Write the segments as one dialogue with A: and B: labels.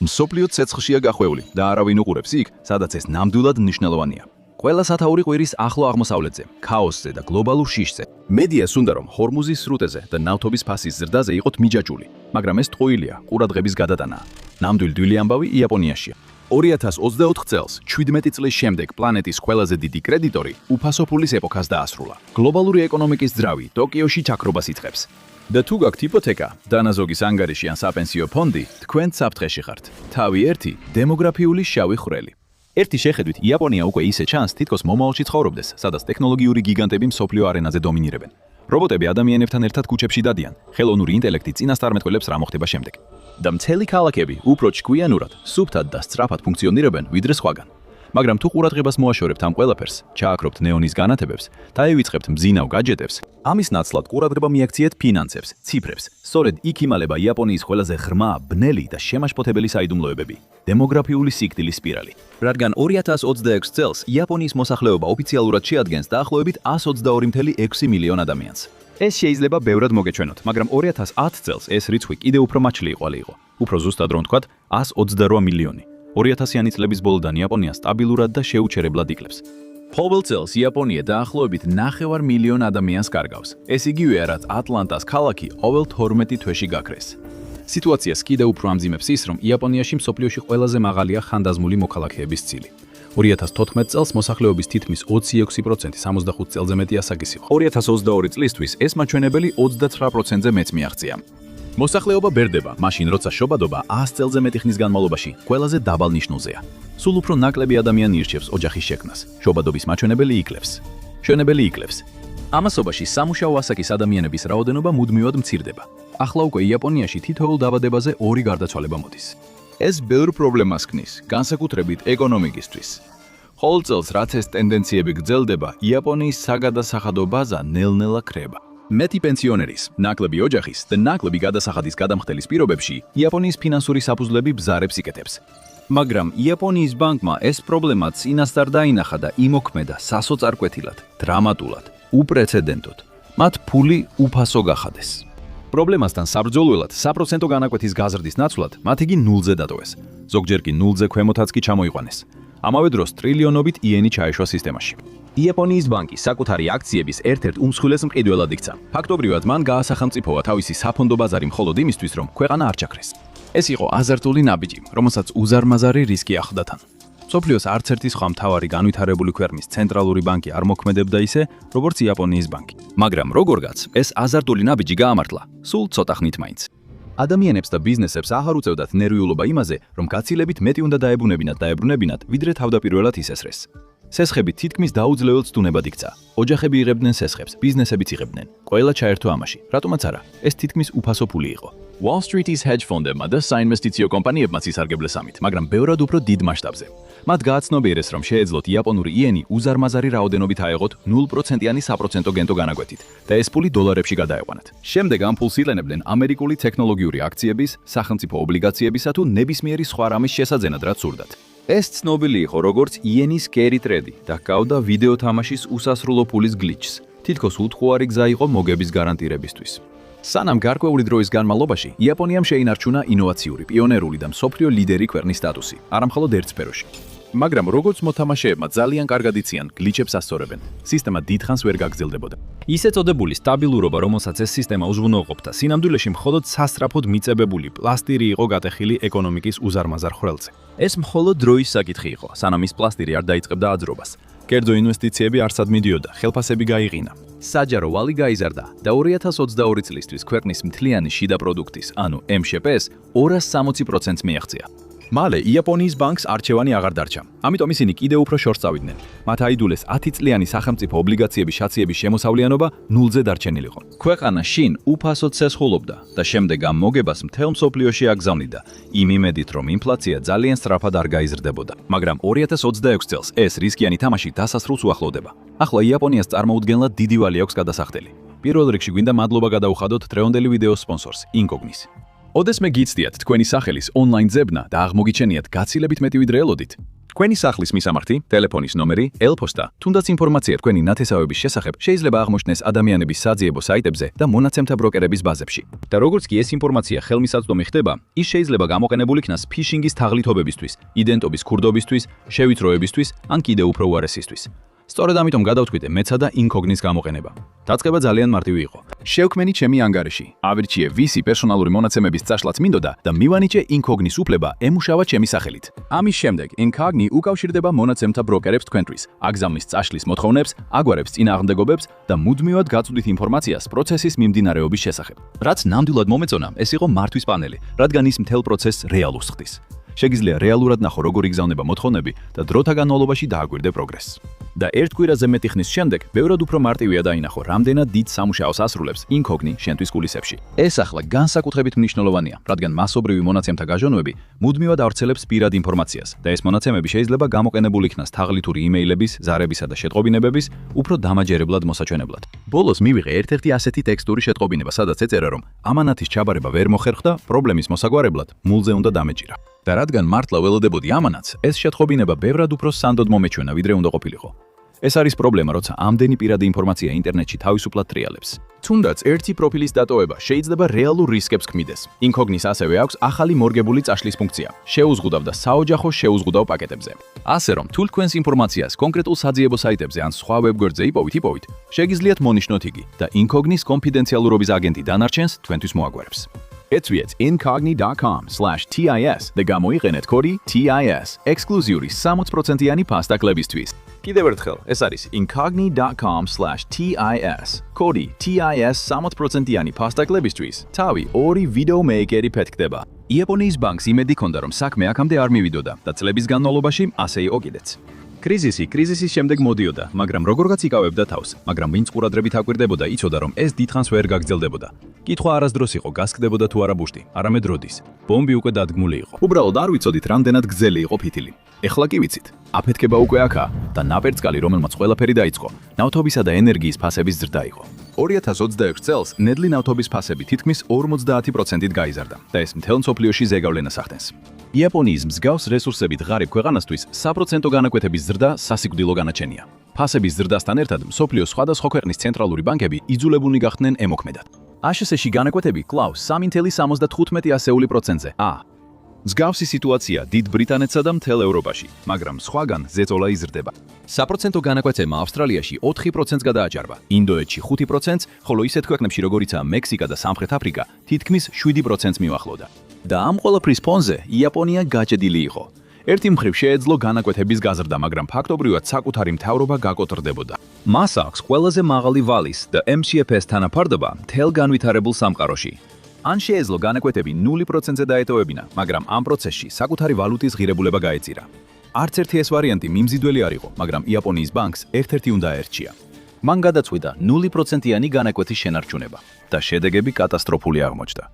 A: მსოფლიო ცეცხლშია გახვეული და არავინ უყურებს იქ, სადაც ეს ნამდვილად მნიშვნელოვანია. ყველა სათაური ყვირის ახლო აღმოსავლეთზე, ქაოსზე და გლობალურ შიშზე. მედიას უნდა რომ ჰორმუზის სრუტეზე და ნავთობის ფასის ზრდაზე იყოთ მიჯაჭვული, მაგრამ ეს ტყუილია, ყურადღების გადატანაა. ნამდვილი ამბავი იაპონიაშია. 2024 წელს, 17 წლის შემდეგ პლანეტის ყველაზე დიდი კრედიტორი უფასო ფულის ეპოქას დაასრულა. გლობალური ეკონომიკის ძრავი ტოკიოში ჩაქრობას იწყებს. და თუ გაქვთ იპოთეკა, დანაზოგის ანგარიში ან საპენსიო ფონდი, თქვენ საფრთხეში ხართ. თავი ერთი დემოგრაფიული შავი ხვრელი. ერთი შეხედვით, იაპონია უკვე ისე ჩანს, თითქოს მომავალში ცხოვრობდეს, სადაც ტექნოლოგიური გიგანტები მსოფლიო არენაზე დომინირებენ. რობოტები ადამიანებთან ერთად ქუჩებში დადიან, ხელოვნური ინტელექტი წინასწარმეტყველებს რა მოხდება შემდეგ. და მთელი ქალაქები უფრო ჭკვიანურად, სუფთად და სწრაფად ფუნქციონირებენ ვიდრე სხვაგან. მაგრამ თუ ყურადღებას მოაშორებთ ამ ყველაფერს, ჩააქრობთ ნეონის განათებებს, დაევიწყებთ მძინავ გაჯეტებს, ამის ნაცვლად ყურადღება მიაქციეთ ფინანსებს, ციფრებს. სწორედ იქ იმალება იაპონიის ყველაზე ღრმა, ბნელი და შემაშფოთებელი საიდუმლოებები. დემოგრაფიული სიკვდილის სპირალი. რადგან 2026 წელს იაპონიის მოსახლეობა ოფიციალურად შეადგენს დაახლოებით 122,6 მილიონ ადამიანს. ეს შეიძლება ბევრად მოგეჩვენოთ, მაგრამ 2010 წელს ეს რიცხვი კიდევ უფრო მაჩლიყვალი იყო. უფრო ზუსტად რომ ვთქვათ, 128 მილიონი. 2000-იანი წლების ბოლოდან იაპონია სტაბილურად და შეუჩერებლად იკლებს. ყოველ წელს იაპონია დაახლოებით 9 მილიონ ადამიანს კარგავს. ეს იგივეა, რაც ატლანტას ქალაქი ყოველ 12 თვეში გაქრეს. სიტუაციას კიდევ უფრო ამძიმებს ის, რომ იაპონიაში მსოფლიოში ყველაზე მაღალია ხანდაზმული მოქალაქეების წილი. 2014 წელს მოსახლეობის თითქმის 26%, 65 წელზე მეტი ასაკის იყო. 2022 წლისთვის ეს მაჩვენებელი 29%-ზე მეც მიაღწია. მოსახლეობა ბერდება, მაშინ როცა შობადობა 100 წელზე მეტი ხნის განმავლობაში ყველაზე დაბალ ნიშნულზეა. სულ უფრო ნაკლები ადამიანი ირჩევს ოჯახის შექმნას. შობადობის მაჩვენებელი იკლებს. შენებელი იკლებს. ამასობაში სამუშაო ასაკის ადამიანების რაოდენობა მუდმივად მცირდება. ახლა უკვე იაპონიაში თითოეულ დაბადებაზე 2 გარდაცვალება მოდის. ეს ბევრ პრობლემას ქმნის, განსაკუთრებით ეკონომიკისთვის. ყოველ წელს რაც ეს ტენდენციები გრძელდება, იაპონიის საგადასახადო ბაზა ნელ-ნელა ქრება. მეტი პენსიონერის, ნაკლები ოჯახის და ნაკლები გადასახადის გადამხდელის პირობებში იაპონიის ფინანსური საფუძვლები ბზარებს იკეთებს. მაგრამ იაპონიის ბანკმა ეს პრობლემა წინასწარ დაინახა და იმოქმედა სასოწარკვეთილად, დრამატულად, უპრეცედენტოდ. მათ ფული უფასო გახადეს. პრობლემასთან საბრძოლველად საპროცენტო განაკვეთის გაზრდის ნაცვლად მათ იგი ნულზე დატოვეს. ზოგჯერ კი ნულზე ქვემოთაც კი ჩამოიყვანეს. ამავე დროს ტრილიონობით იენი ჩაეშვა სისტემაში. იაპონიის ბანკი საკუთარი აქციების ერთ-ერთ უმსხვილეს მყიდველად იქცა. ფაქტობრივად მან გაასახელმწიფოა თავისი საფონდო ბაზარი მხოლოდ იმისთვის, რომ ქვეყანა არ ჩაქრეს. ეს იყო აზარტული ნაბიჯი, რომელსაც უზარმაზარი რისკი ახლდა თან. მსოფლიოს არც ერთი სხვა მთავარი განვითარებული ქვეყნის ცენტრალური ბანკი არ მოქმედებდა ისე, როგორც იაპონიის ბანკი. მაგრამ როგორღაც ეს აზარტული ნაბიჯი გაამართლა, სულ ცოტა ხნით მაინც. ადამიანებს და ბიზნესებს აღარ უწევდათ ნერვიულობა იმაზე, რომ გაცილებით მეტი უნდა დაებრუნებინათ, ვიდრე თავდაპირველად ისესრეს. სესხები თითქმის დაუძლეველს დუნებად იქცა. ოჯახები იღებდნენ სესხებს, ბიზნესებიც იღებდნენ. ყველა ჩაერთო ამაში. რატომაც არა, ეს თითქმის უფასო ფული იყო. Wall Street-ის hedge ფონდებმა და საინვესტიციო კომპანიებმაც ისარგებლეს ამით, მაგრამ ბევრად უფრო დიდ მასშტაბზე. მათ გააცნობიერეს, რომ შეეძლოთ იაპონური იენი უზარმაზარი რაოდენობით აეღოთ 0%-იანი საპროცენტო გენტო განაკვეთით და ეს ფული დოლარებში გადაეყვანათ. შემდეგ ამ ფულს ილენებდნენ ამერიკული ტექნოლოგიური აქციების, სახელმწიფო ობლიგაციებისა თუ ნებისმიერი სხვა რამის შესაძენად, რაც სურდათ. ეს ცნობილი იყო როგორც იენის carry trade და ჰგავდა ვიდეო თამაშის უსასრულო ფულის გლიჩს. თითქოს უთხოვარი გზა იყო მოგების გარანტირებისთვის. სანამ გარკვეული დროის განმავლობაში იაპონიამ შეინარჩუნა ინოვაციური, პიონერული და მსოფლიო ლიდერი ქვეყნის სტატუსი, არამხოლოდ ერთ სფეროში. მაგრამ როგორც მოთამაშეებმა ძალიან კარგად იციან, გლიჩებს ასწორებენ. სისტემა დიდხანს ვერ გაგრძელდებოდა. ისე წოდებული სტაბილურობა, რომელსაც ეს სისტემა უზრუნველყოფდა, სინამდვილეში მხოლოდ სასწრაფოდ მიწებებული პლასტირი იყო გატეხილი ეკონომიკის უზარმაზარ ხვრელზე. ეს მხოლოდ დროის საკითხი იყო, სანამ ის პლასტირი არ დაიწყებდა აძრობას. კერძო ინვესტიციები არსად მიდიოდა, ხელფასები გაიყინა. საჯარო ვალი გაიზარდა და 2022 წლისთვის ქვეყნის მთლიანი შიდა პროდუქტის, ანუ MŠP-ს 260% მიაღწია. მალე იაპონიის ბანკს არჩევანი აღარ დარჩა. ამიტომ ისინი კიდევ უფრო შორს წავიდნენ. მათ აიდულეს 10 წლიანი სახელმწიფო ობლიგაციების შაციების შემოსავლიანობა ნულზე დარჩენილიყო. ქვეყანა შინ უფასოდ სესხულობდა და შემდეგ ამ მოგებას მთელ მსოფლიოში აგზავნიდა, იმ იმედით, რომ ინფლაცია ძალიან სწრაფად არ გაიზრდებოდა. მაგრამ 2026 წელს ეს რისკიანი თამაში დასასრულს უახლოვდება. ახლა იაპონიას წარმოუდგენლად დიდი ვალი აქვს გადასახდელი. პირველ რიგში გვინდა მადლობა გადაუხადოთ დღევანდელი ვიდეოს სპონსორს, Incognis. ოდესმე გიცდიათ თქვენი სახელის ონლაინ ძებნა და აღმოგიჩენიათ გაცილებით მეტი ვიდრე ელოდით. თქვენი სახლის მისამართი, ტელეფონის ნომერი, ელ-პოსტა, თუნდაც ინფორმაცია თქვენი ნათესავების შესახებ შეიძლება აღმოჩნდეს ადამიანების საძიებო საიტებზე და მონაცემთა ბროკერების ბაზებში. და როგორც კი ეს ინფორმაცია ხელმისაწვდომი ხდება, ის შეიძლება გამოყენებულ იქნას ფიშინგის თაღლითობებისთვის, იდენტობის ქურდობისთვის, შევიწროებისთვის, ან კიდევ უფრო უარესისთვის. სწორედ ამიტომ გადავთქვით მეცა და ინკოგნის გამოყენება. დაწყება ძალიან მარტივი იყო. შევქმენი ჩემი ანგარიში, ავირჩიე ვისი პერსონალური მონაცემების წაშლაც მინდოდა და მივანიჭე ინკოგნის უფლება ემუშავა ჩემი სახელით. ამის შემდეგ ინკოგნი უკავშირდება მონაცემთა ბროკერებს თქვენთვის, აგზავნის წაშლის მოთხოვნებს, აგვარებს წინააღმდეგობებს და მუდმივად გაწვდით ინფორმაციას პროცესის მიმდინარეობის შესახებ. რაც ნამდვილად მომეწონა, ეს იყო მართვის პანელი, რადგან ის მთელ პროცესს რეალურს ხდის. შეგიძლია რეალურად ნახო, როგორ იგზავნება მოთხოვნები და დროთა განმავლობაში დააკვირდე პროგრესს. და ერთ კვირაზე მეტი ხნის შემდეგ, ბევრად უფრო მარტივია დაინახო, რამდენად დიდ სამუშაოს ასრულებს ინკოგნი შენთვის კულისებში. ეს ახლა განსაკუთრებით მნიშვნელოვანია, რადგან მასობრივი მონაცემთა გაჟონვები მუდმივად ავრცელებს პირად ინფორმაციას და ეს მონაცემები შეიძლება გამოყენებულ იქნას თაღლითური იმეილების, ზარებისა და შეტყობინებების უფრო დამაჯერებლად მოსაჩვენებლად. ბოლოს მივიღე ერთ-ერთი ასეთი ტექსტური შეტყობინება, სადაც ეწერა, რომ ამანათის ჩაბარება ვერ მოხერხდა, პრობლემის მოსაგვარებლად მულზე უნდა დამეჭირა. და რადგან მართლა ველოდებოდი ამანათს, ეს შეტყობინება ბევრად უფრო სანდოდ მომეჩვენა, ვიდრე უნდა ყოფილიყო. ეს არის პრობლემა, როცა ამდენი პირადი ინფორმაცია ინტერნეტში თავისუფლად ტრიალებს. თუნდაც ერთი პროფილის დატოვება შეიძლება რეალურ რისკებს ქმნიდეს. ინკოგნის ასევე აქვს ახალი მორგებული წაშლის ფუნქცია. შეუზღუდავ და საოჯახო შეუზღუდავ პაკეტებზე. ასე რომ, თუ თქვენს ინფორმაციას კონკრეტულ საძიებო საიტებზე ან სხვა ვებგვერდზე იპოვით, შეგიძლიათ მონიშნოთ იგი და ინკოგნის კონფიდენციალურობის აგენტი დანარჩენს თქვენთვის მოაგვარებს. ეწვიეთ incogni.com/tis და გამოიყენეთ კოდი TIS ექსკლუზიური 60%-იანი ფასტა კლებისთვის. კიდევ ერთხელ, ეს არის incogni.com/tis კოდი TIS 60%-იანი ფასტა კლებისთვის. თავი ორი ვიდეო მეიკერი ფეთქდება. იაპონიის ბანკს იმედი ჰქონდა, რომ საქმე აქამდე არ მივიდოდა და წლების განმავლობაში ასე იყო კიდეც. კრიზისის შემდეგ მოდიოდა, მაგრამ როგორღაც იკავებდა თავს, მაგრამ ვინც ყურადღებით აკვირდებოდა, იცოდა, რომ ეს დიდხანს ვერ გაგრძელდებოდა. კითხვა არასდროს იყო, გასკდებოდა თუ არა ბუშტი, არამედ როდის. ბომბი უკვე დადგმული იყო. უბრალოდ არ ვიცოდით, რამდენად გრძელი იყო ფითილი. ეხლა კი ვიცით. აფეთქება უკვე აქაა და ნაპერწკალი, რომელმაც ყველაფერი დაიწყო, ნავთობისა და ენერგიის ფასების ზრდა იყო. 2026 წელს ნედლი ნავთობის ფასები თითქმის 50%-ით გაიზარდა და ეს მთელ მსოფლიოში ზეგავლენას ახდენს. იაპონიის მსგავს რესურსებით ღარიბ ქვეყანასთვის საპროცენტო განაკვეთების ზრდა სასიკვდილო განაჩენია. ფასების ზრდასთან ერთად მსოფლიოს სხვადასხვა ქვეყნის ცენტრალური ბანკები იძულებულნი გახდნენ ემოქმედად. ASS-ში განაკვეთები კვლავ 3.75%-ზე. მსგავსი სიტუაცია დიდ ბრიტანეთსა და მთელ ევროპაში, მაგრამ სხვაგან ზეწოლა იზრდება. საპროცენტო განაკვეთებმა ავსტრალიაში 4%-ს გადააჭარბა, ინდოეთში 5%-ს, ხოლო ისეთ ქვეყნებში როგორიცაა მექსიკა და სამხრეთ აფრიკა თითქმის 7%-ს მიუახლოვდა. და ამ ყველაფრის ფონზე იაპონია გაჭედილი იყო. ერთი მხრივ შეეძლო განაკვეთების გაზრდა, მაგრამ ფაქტობრივად საკუთარი მთავრობა გაკოტრდებოდა. მას აქვს ყველაზე მაღალი ვალის და MCFS თანაფარდობა მთელ განვითარებულ სამყაროში. ან შეეძლო განაკვეთები 0%-ზე დაეტოვებინა, მაგრამ ამ პროცესში საკუთარი ვალუტის ღირებულება გაეწირა. არც ერთი ეს ვარიანტი მიმზიდველი არ იყო, მაგრამ იაპონიის ბანკს ერთ-ერთი უნდა აერჩია. მან გადაწყვიტა 0%-იანი განაკვეთის შენარჩუნება და შედეგები კატასტროფული აღმოჩნდა.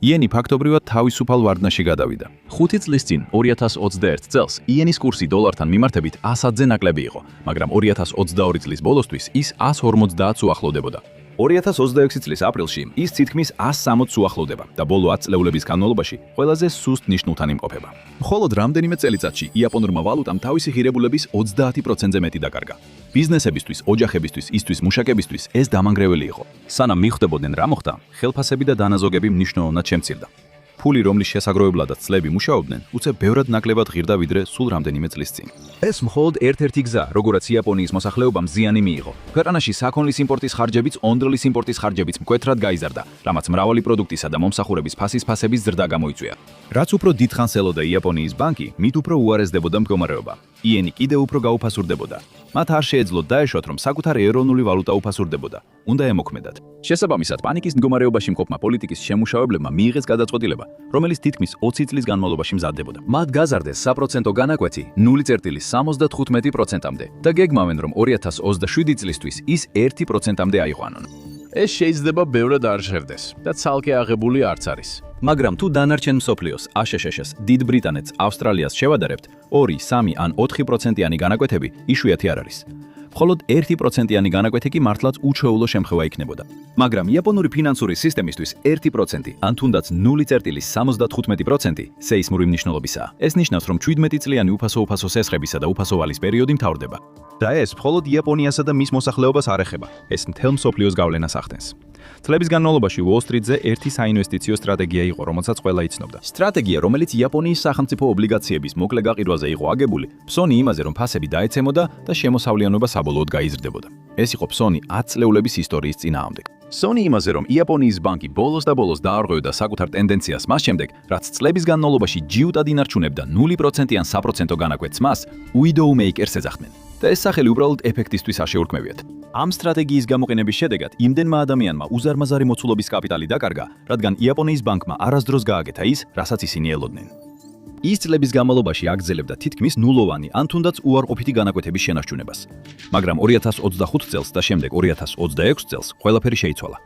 A: იენი ფაქტობრივად თავისუფალ ვარდნაში გადავიდა. 5 წლის წინ 2021 წელს იენის კურსი დოლართან მიმართებით 100-ზე ნაკლები იყო, მაგრამ 2022 წლის ბოლოსთვის ის 150-ს უახლოვდებოდა. 2026 წლის აპრილში ის თითქმის 160-ს უახლოვდება და ბოლო 10 წლეულების განმავლობაში ყველაზე სუსტ ნიშნულთან იმყოფება. მხოლოდ რამდენიმე წელიწადში იაპონურმა ვალუტამ თავისი ღირებულების 30%-ზე მეტი დაკარგა. ბიზნესებისთვის, ოჯახებისთვის, ისთვის მუშაკებისთვის ეს დამანგრეველი იყო. სანამ მიხვდებოდნენ რა მოხდა, ხელფასები და დანაზოგები მნიშვნელოვნად შემცირდა. ფული, რომლის შესაგროვებლადაც წლები მუშაობდნენ, უცებ ბევრად ნაკლებად ღირდა ვიდრე სულ რამდენიმე წლის წინ. ეს მხოლოდ ერთ-ერთი გზა, როგორაც იაპონიის მოსახლეობამ ზიანი მიიღო. ქვეყანაში საქონლის იმპორტის ხარჯებიც, ონდრლის იმპორტის ხარჯებიც მკვეთრად გაიზარდა, რამაც მრავალი პროდუქტისა და მომსახურების ფასების ზრდა გამოიწვია. რაც უფრო დიდხანს ელოდა იაპონიის ბანკი, მით უფრო უარესდებოდა მდგომარეობა. იენი კიდევ უფრო გაუფასურდებოდა. მათ არ შეეძლოთ დაეშვათ, რომ საკუთარი ეროვნული ვალუტა უფასურდებოდა. უნდა ემოქმედათ. შესაბამისად, პანიკის მდგომარეობაში მყოფმა პოლიტიკის შემუშავებლებმა მიიღეს გადაწყვეტილება, რომელიც თითქმის 20 წლის განმავლობაში მზადდებოდა. მათ გაზარდეს საპროცენტო განაკვეთი 0.75%-მდე და გეგმავენ, რომ 2027 წლისთვის ის 1%-მდე აიყვანონ. ეს შეიძლება ბევრად არ შევდეს და ცალკე აღებული არც არის. მაგრამ თუ დანარჩენ მსოფლიოს ASS-ს, დიდ ბრიტანეთს, ავსტრალიას შევადარებთ, 2, 3 ან 4%-იანი განაკვეთები იშვიათი არ არის. მხოლოდ 1%-იანი განაკვეთი კი მართლაც უჩვეულო შემთხვევა იქნებოდა. მაგრამ იაპონური ფინანსური სისტემისთვის 1% ან თუნდაც 0.75% სეისმური მნიშვნელობისაა. ეს ნიშნავს, რომ 17 წლიანი უფასო სესხებისა და უფასო ვალის პერიოდი მთავრდება. და ეს მხოლოდ იაპონიასა და მის მოსახლეობას არ ეხება. ეს მთელ მსოფლიოს გავლენას ახდენს. წლების განმავლობაში უოლ-სტრიტზე ერთი საინვესტიციო სტრატეგია იყო, რომელსაც ყველა იცნობდა. სტრატეგია, რომელიც იაპონიის სახელმწიფო ობლიგაციების მოკლე გაყიდვაზე იყო აგებული, ფსონი იმაზე, რომ ფასები დაეცემოდა და შემოსავლიანობა საბოლოოდ გაიზრდებოდა. ეს იყო ფსონი 10 წლეულების ისტორიის წინააღმდეგ. ფსონი იმაზე, რომ იაპონიის ბანკი ბოლოს დაარღვევდა საკუთარ ტენდენციას მას შემდეგ, რაც წლების განმავლობაში ჯიუტად ინარჩუნებდა 0% ან საპროცენტო განაკვეთს მას, widowmakers ეძახდნენ. და ეს სახელი უბრალოდ ეფექტისთვის არ შეურქმევიათ. ამ სტრატეგიის გამოყენების შედეგად იმდენმა ადამიანმა უზარმაზარი მოცულობის კაპიტალი დაკარგა, რადგან იაპონიის ბანკმა არასდროს გააკეთა ის, რასაც ისინი ელოდნენ. ის წლების განმავლობაში აგრძელებდა თითქმის ნულოვანი ან თუნდაც უარყოფითი განაკვეთების შენარჩუნებას. მაგრამ 2025 წელს და შემდეგ 2026 წელს ყველაფერი შეიცვალა.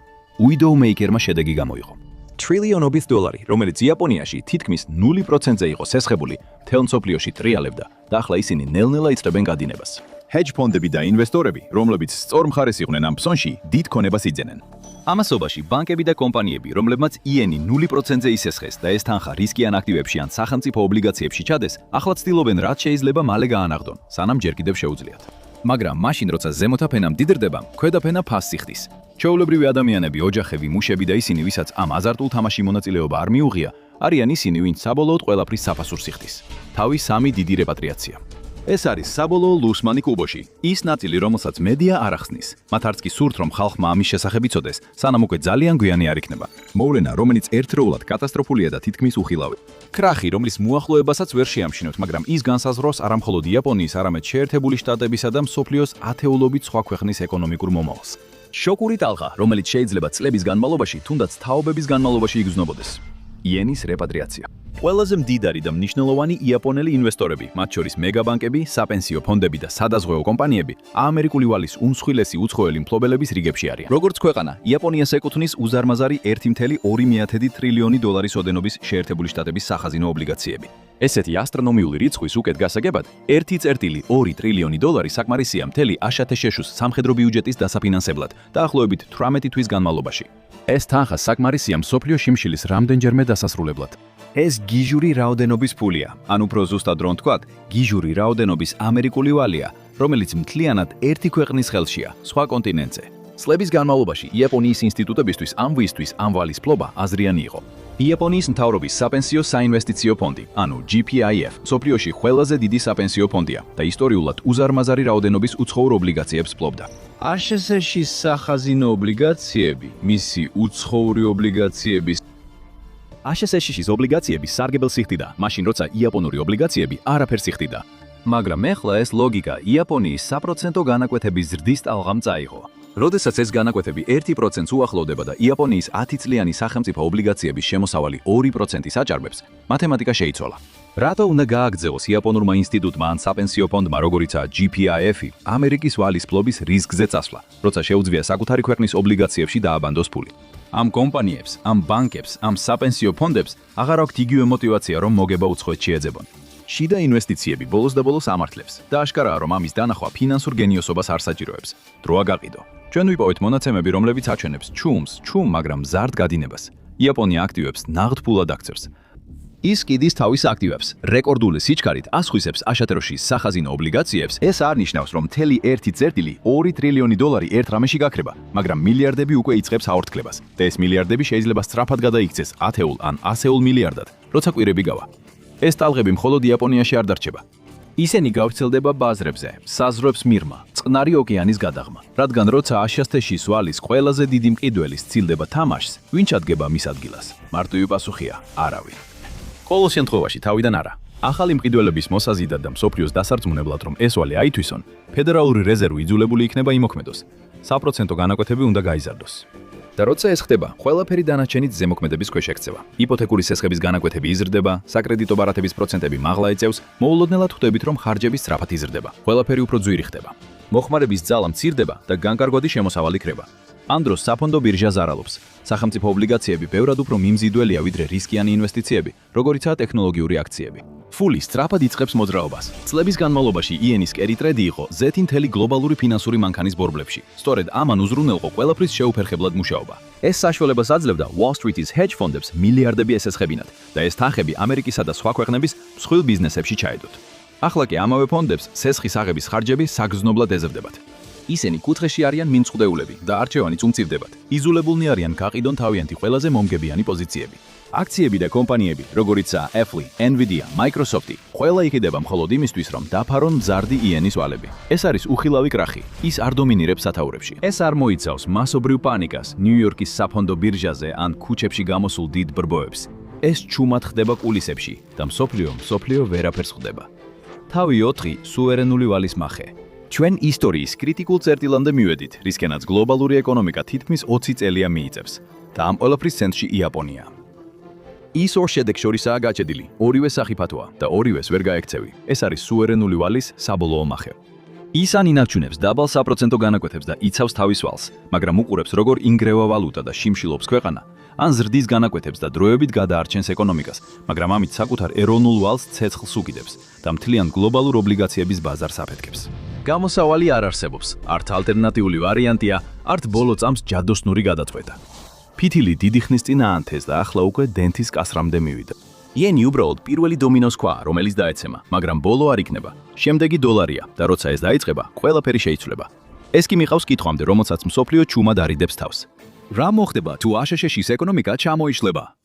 A: widowmaker-მა შედეგი გამოიღო. ტრილიონობით დოლარი, რომელიც იაპონიაში თითქმის 0%-ზე იყო სესხებული, მთელ მსოფლიოში ტრიალებდა და ახლა ისინი ნელ-ნელა იწყებენ გადინებას. ჰედჯ ფონდები და ინვესტორები, რომლებიც სწორ მხარეს იყვნენ ამ ფსონში, დიდ ქონებას იძენენ. ამასობაში ბანკები და კომპანიები, რომლებმაც იენი 0%-ზე ისესხეს და ეს თანხა რისკიან აქტივებში ან სახელმწიფო ობლიგაციებში ჩადეს, ახლა ცდილობენ რაც შეიძლება მალე გაანაღდონ, სანამ ჯერ კიდევ შეუძლიათ. მაგრამ მაშინ, როცა ზემოთა ფენა მდიდრდება, ქვედა ფენა ფასს იხდის. ჩვეულებრივი ადამიანები, ოჯახები, მუშები და ისინი, ვისაც ამ აზარტულ თამაში მონაწილეობა არ მიუღია, არიან ისინი, ვინც საბოლოოდ ყველაფრის საფასურს იხდის. თავი 3 დიდი რეპატრიაცია. ეს არის საბოლოო ლუსმანი კუბოში, ის ნაწილი, რომელსაც მედია არ ახსნის. მათ არც კი სურთ, რომ ხალხმა ამის შესახებ იცოდეს, სანამ უკვე ძალიან გვიანი არ იქნება. მოვლენა, რომელიც ერთდროულად კატასტროფულია და თითქმის უხილავი. კრახი, რომლის მოახლოებასაც ვერ შეამჩნევთ, მაგრამ ის განსაზღვრავს არა მხოლოდ იაპონიის, არამედ შეერთებული შტატებისა და მსოფლიოს ათეულობით სხვა ქვეყნის ეკონომიკურ მომავალს. შოკური ტალღა, რომელიც შეიძლება წლების განმავლობაში, თუნდაც თაობების განმავლობაში იგრძნობოდეს. იენის რეპატრიაცია. ყველაზე მდიდარი და მნიშვნელოვანი იაპონელი ინვესტორები, მათ შორის მეგაბანკები, საპენსიო ფონდები და სადაზღვეო კომპანიები, ამერიკული ვალის უმსხვილესი უცხოელი მფლობელების რიგებში არიან. როგორც ქვეყანა, იაპონიას ეკუთვნის უზარმაზარი 1,2 ტრილიონი დოლარის ოდენობის შეერთებული შტატების სახაზინო ობლიგაციები. ესეთი ასტრონომიული რიცხვის უკეთ გასაგებად, 1,2 ტრილიონი დოლარი საკმარისია მთელი აშათეშეშუს სამხედრო ბიუჯეტის დასაფინანსებლად დაახლოებით 18 თვის განმავლობაში. ეს თანხა საკმარისია მსოფლიო შიმშილის რამდენჯერმე დასასრულებლად. ეს გიჟური რაოდენობის ფულია, ან უფრო ზუსტად რომ ვთქვათ, გიჟური რაოდენობის ამერიკული ვალია, რომელიც მთლიანად ერთი ქვეყნის ხელშია, სხვა კონტინენტზე. წლების განმავლობაში იაპონიის ინსტიტუტებისთვის ამვისთვის ამ ვალის ფლობა აზრიანი იყო. იაპონიის მთავრობის საპენსიო საინვესტიციო ფონდი, ანუ GPIF, მსოფლიოში ყველაზე დიდი საპენსიო ფონდია და ისტორიულად უზარმაზარი რაოდენობის უცხოურ ობლიგაციებს ფლობდა. HSS-ის სახაზინო ობლიგაციები, მისი უცხოური ობლიგაციების HSS-ის ობლიგაციები სარგებელს იხდიდა, მაშინ როცა იაპონური ობლიგაციები არაფერს იხდიდა. მაგრამ ეხლა ეს ლოგიკა იაპონიის საპროცენტო განაკვეთების ზრდის ტალღამ წაიღო. როდესაც ეს განაკვეთები 1%-ს უახლოვდება და იაპონიის 10 წლიანი სახელმწიფო ობლიგაციების შემოსავალი 2%-ის აჭარბებს, მათემატიკა შეიცვალა. რატო უნდა გააგრძელოს იაპონურმა ინსტიტუტმა ან საპენსიო ფონდმა, როგორიცაა GPIF-ი, ამერიკის ვალის ფლობის რისკზე წასვლა, როცა შეუძლია საკუთარი ქვეყნის ობლიგაციებში დააბანდოს ფული. ამ კომპანიებს, ამ ბანკებს, ამ საპენსიო ფონდებს აღარ აქვთ იგივე мотиваცია, რომ მოგება უცხოეთში ეძებონ. შიდა ინვესტიციები ბოლოს და ბოლოს ამართლებს და აშკარაა, რომ ამის დანახვა ფინანსურ გენიოსობას არ საჭიროებს. დრო აგაყიდო. ჩვენ ვიპოვეთ მონაცემები, რომლებიც აჩვენებს ჩუმ, მაგრამ მზარდ გადინებას. იაპონია აქტივებს ნაღდ ფულად აქცევს. ის კიდის თავის აქტივებს, რეკორდული სიჩქარით ასხვისებს აშათეროშის სახაზინო ობლიგაციებს. ეს არ ნიშნავს, რომ მთელი 1,2 ტრილიონი დოლარი ერთ რამეში გაქრება, მაგრამ მილიარდები უკვე იწყებს აორთქლებას. და ეს მილიარდები შეიძლება სწრაფად გადაიქცეს 10 ან 100 მილიარდად, როცა კვირები გავა. ეს ტალღები მხოლოდ იაპონიაში არ დარჩება. ისინი გავრცელდება ბაზრებზე, საზღვრებს მიღმა, წყნარი ოკეანის გადაღმა. რადგან როცა HSS-ის ვალის ყველაზე დიდი მყიდველი სცილდება თამაშს, ვინ ჩადგება მის ადგილას? მარტივი პასუხია: არავინ. ყოველ შემთხვევაში თავიდან არა. ახალი მყიდველების მოსაზიდად და მსოფლიოს დასარწმუნებლად, რომ ეს ვალი აითვისონ, ფედერალური რეზერვი იძულებული იქნება იმოქმედოს. საპროცენტო განაკვეთები უნდა გაიზარდოს. და როცა ეს ხდება, ყველაფერი დანარჩენით ზემოქმედების ქვეშ ექცევა. იპოთეკური სესხების განაკვეთები იზრდება, საკრედიტო ბარათების პროცენტები მაღლა ეწევს, მოულოდნელად ხვდებით, რომ ხარჯები სწრაფად იზრდება. ყველაფერი უფრო ძვირი ხდება. მოხმარების ძალა მცირდება და განკარგვადი შემოსავალი ქრება. ამ დროს საფონდო ბირჟა ზარალობს. სახელმწიფო ობლიგაციები ბევრად უფრო მიმზიდველია ვიდრე რისკიანი ინვესტიციები, როგორიცაა ტექნოლოგიური აქციები. ფული სწრაფად იწყებს მოძრაობას. წლების განმავლობაში იენის კერიტრედი იყო ზეთინთელი გლობალური ფინანსური მანქანის ბორბლებში. სწორედ ამან უზრუნველყო ყველაფრის შეუფერხებლად მუშაობა. ეს საშუალებას აძლევდა Wall Street-ის hedge ფონდებს მილიარდები ესესხებინათ და ეს თანხები ამერიკისა და სხვა ქვეყნების მსხვილ ბიზნესებში ჩაედოთ. ახლა კი ამავე ფონდებს სესხის აღების ხარჯები საგრძნობლად ეზრდებათ. ისინი კუთხეში არიან მიმწყდეულები და არჩევანიც უმცირდებათ. იზოლებულნი არიან გაყიდონ თავიანთი ყველაზე მომგებიანი პოზიციები. აქციები და კომპანიები, როგორიცაა Apple, Nvidia, Microsoft, ყველა იყიდება მხოლოდ იმისთვის, რომ დაფარონ მზარდი იენის ვალები. ეს არის უხილავი კრახი. ის არ დომინირებს სათაურებში. ეს არ მოიცავს მასობრივ პანიკას, ნიუ-იორკის საფონდო ბირჟაზე ან ქუჩებში გამოსულ დიდ ბრბოებს. ეს ჩუმად ხდება კულისებში და მსოფლიო ვერაფერს ხვდება. თავი 4 სუვერენული ვალის მახე. ჩვენ ისტორიის კრიტიკულ წერტილამდე მივედით, რისკენაც გლობალური ეკონომიკა თითქმის 20 წელია მიიწევს და ამ ყველაფრის ცენტრში იაპონია. ის ორ შედეგშორისაა გაჭედილი, ორივე სახიფათოა და ორივეს ვერ გაექცევი. ეს არის სუვერენული ვალის საბოლოო მახე. ის ან ინარჩუნებს დაბალ საპროცენტო განაკვეთებს და იცავს თავის ვალს, მაგრამ უყურებს როგორ ინგრევა ვალუტა და შიმშილობს ქვეყანა, ან ზრდის განაკვეთებს და დროებით გადაარჩენს ეკონომიკას, მაგრამ ამით საკუთარ ეროვნულ ვალს ცეცხლს უკიდებს და მთლიან გლობალურ ობლიგაციების ბაზარს აფეთქებს. გამოსავალი არ არსებობს, ართ ალტერნატიული ვარიანტია, ართ ბოლო წამს ჯადოსნური გადაწყვეტა. ფითილი დიდი ხნის წინ აანთეს და ახლა უკვე დენთის კასრამდე მივიდა. იენი უბრალოდ პირველი დომინოს ქვაა, რომელიც დაეცემა, მაგრამ ბოლო არ იქნება. შემდეგი დოლარია და როცა ეს დაიწყება, ყველაფერი შეიცვლება. ეს კი მიყავს კითხვამდე, რომელსაც მსოფლიო ჩუმად არიდებს თავს. რა მოხდება თუ აშშ-ის ეკონომიკა ჩამოიშლება?